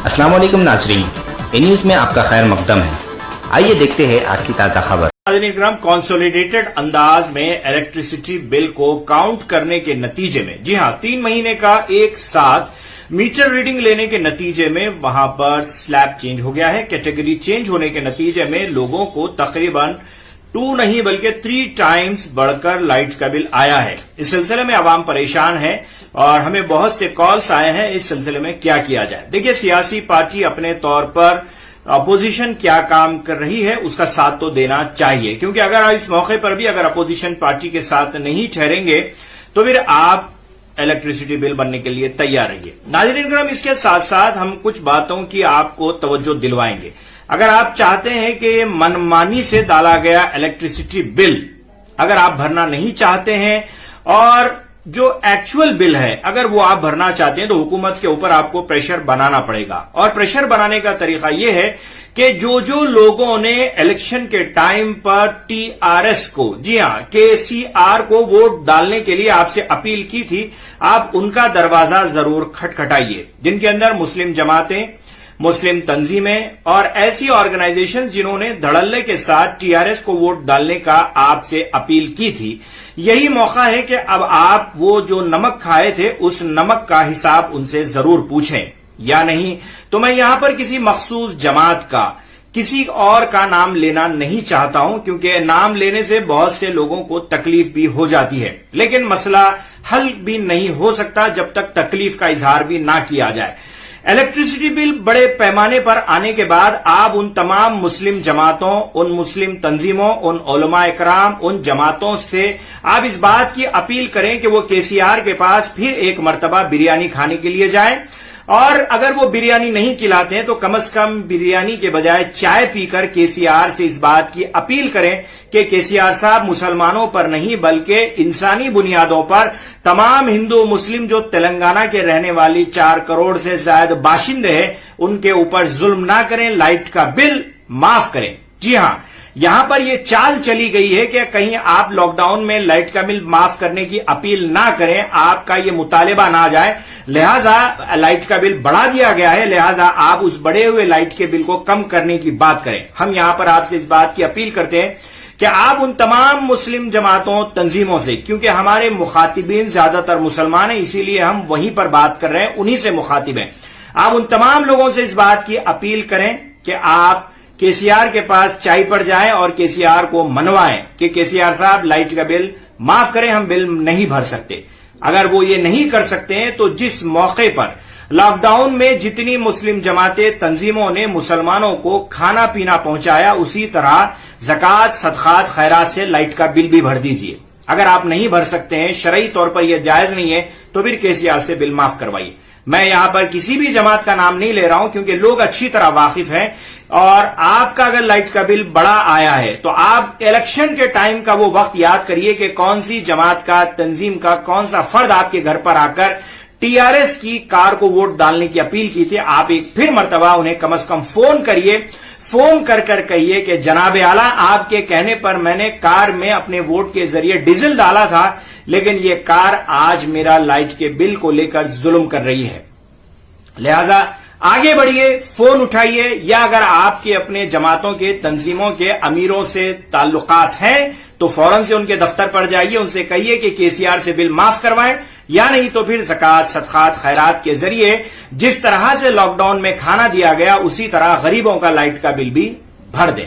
अस्सलाम वालेकुम नाजरीन, ए न्यूज में आपका खैर मकदम है। आइए देखते हैं आज की ताजा खबर। नाज़रीन, कंसोलिडेटेड अंदाज में इलेक्ट्रिसिटी बिल को काउंट करने के नतीजे में, जी हां, 3 महीने का एक साथ मीटर रीडिंग लेने के नतीजे में वहां पर स्लैब चेंज हो गया है। कैटेगरी चेंज होने के नतीजे में लोगों को तकरीबन 2 नहीं बल्कि 3 टाइम्स बढ़कर लाइट का बिल आया है। इस सिलसिले में आवाम परेशान है और हमें बहुत से कॉल्स आए हैं इस सिलसिले में क्या किया जाए। देखिए, सियासी पार्टी अपने तौर पर अपोजिशन क्या काम कर रही है उसका साथ तो देना चाहिए, क्योंकि अगर इस मौके पर भी अगर अपोजिशन पार्टी के साथ नहीं ठहरेंगे तो फिर आप इलेक्ट्रिसिटी बिल बनने के लिए तैयार रहिए। नाज़रीन करम, इसके साथ साथ हम कुछ बातों की आपको तवज्जो दिलवाएंगे। अगर आप चाहते हैं कि मनमानी से डाला गया इलेक्ट्रिसिटी बिल अगर आप भरना नहीं चाहते हैं और जो एक्चुअल बिल है अगर वो आप भरना चाहते हैं तो हुकूमत के ऊपर आपको प्रेशर बनाना पड़ेगा। और प्रेशर बनाने का तरीका यह है कि जो लोगों ने इलेक्शन के टाइम पर टीआरएस को, जी हां, केसीआर को वोट डालने के लिए आपसे अपील की थी, आप उनका दरवाजा जरूर खटखटाइए, जिनके अंदर मुस्लिम जमातें, मुस्लिम तंजीमें और ऐसी ऑर्गेनाइजेशंस जिन्होंने धड़ल्ले के साथ टीआरएस को वोट डालने का आपसे अपील की थी। यही मौका है कि अब आप वो जो नमक खाए थे उस नमक का हिसाब उनसे जरूर पूछें, या नहीं तो मैं यहां पर किसी मखसूस जमात का, किसी और का नाम लेना नहीं चाहता हूं, क्योंकि नाम लेने से बहुत से लोगों को तकलीफ भी हो जाती है, लेकिन मसला हल भी नहीं हो सकता जब तक तकलीफ का इजहार भी ना किया जाए। इलेक्ट्रिसिटी बिल बड़े पैमाने पर आने के बाद आप उन तमाम मुस्लिम जमातों, उन मुस्लिम तंजीमों, उन उलमा इकराम, उन जमातों से आप इस बात की अपील करें कि वो केसीआर के पास फिर एक मर्तबा बिरयानी खाने के लिए जाएं, और अगर वो बिरयानी नहीं खिलाते हैं तो कम से कम बिरयानी के बजाय चाय पीकर केसीआर से इस बात की अपील करें कि केसीआर साहब, मुसलमानों पर नहीं बल्कि इंसानी बुनियादों पर तमाम हिंदू मुस्लिम जो तेलंगाना के रहने वाली 4 करोड़ से ज्यादा बाशिंदे हैं उनके ऊपर जुल्म ना करें, लाइट का बिल माफ करें। जी हां, यहां पर यह चाल चली गई है कि कहीं आप लॉकडाउन में लाइट का बिल माफ करने की अपील ना करें, आपका यह मुतालिबा ना जाए, लिहाजा लाइट का बिल बढ़ा दिया गया है, लिहाजा आप उस बढ़े हुए लाइट के बिल को कम करने की बात करें। हम यहां पर आपसे इस बात की अपील करते हैं कि आप उन तमाम मुस्लिम जमातों, तंजीमों से, क्योंकि हमारे मुखातिबीन ज्यादातर मुसलमान हैं, इसीलिए हम वहीं पर बात कर रहे हैं, उन्हीं से मुखातिब हैं, आप उन तमाम लोगों से इस बात की अपील करें कि आप केसीआर के पास चाय पर जाएं और केसीआर को मनवाएं कि केसीआर साहब, लाइट का बिल माफ करें, हम बिल नहीं भर सकते। अगर वो ये नहीं कर सकते हैं तो जिस मौके पर लॉकडाउन में जितनी मुस्लिम जमातें, तंजीमों ने मुसलमानों को खाना पीना पहुंचाया, उसी तरह ज़कात, सदकात, खैरात से लाइट का बिल भी भर दीजिए। अगर आप नहीं भर सकते हैं, शरई तौर पर यह जायज नहीं है, तो फिर केसीआर से बिल माफ करवाइए। मैं यहां पर किसी भी जमात का नाम नहीं ले रहा हूं, क्योंकि लोग अच्छी तरह वाकिफ हैं, और आपका अगर लाइट का बिल बड़ा आया है तो आप इलेक्शन के टाइम का वो वक्त याद करिए कि कौन सी जमात का, तंजीम का कौन सा फर्द आपके घर पर आकर टीआरएस की कार को वोट डालने की अपील की थी। आप एक फिर मर्तबा उन्हें कम से कम फोन करिए, फोन कर कहिए कि जनाब आला, आपके कहने पर मैंने कार में अपने वोट के जरिए डीजल डाला था, लेकिन ये कार आज मेरा लाइट के बिल को लेकर जुल्म कर रही है, लिहाजा आगे बढ़िए, फोन उठाइए, या अगर आपके अपने जमातों के, तंजीमों के अमीरों से ताल्लुकात हैं तो फौरन से उनके दफ्तर पर जाइए, उनसे कहिए कि केसीआर से बिल माफ करवाएं, या नहीं तो फिर ज़कात, सदकात, खैरात के जरिए जिस तरह से लॉकडाउन में खाना दिया गया उसी तरह गरीबों का लाइट का बिल भी भर दें।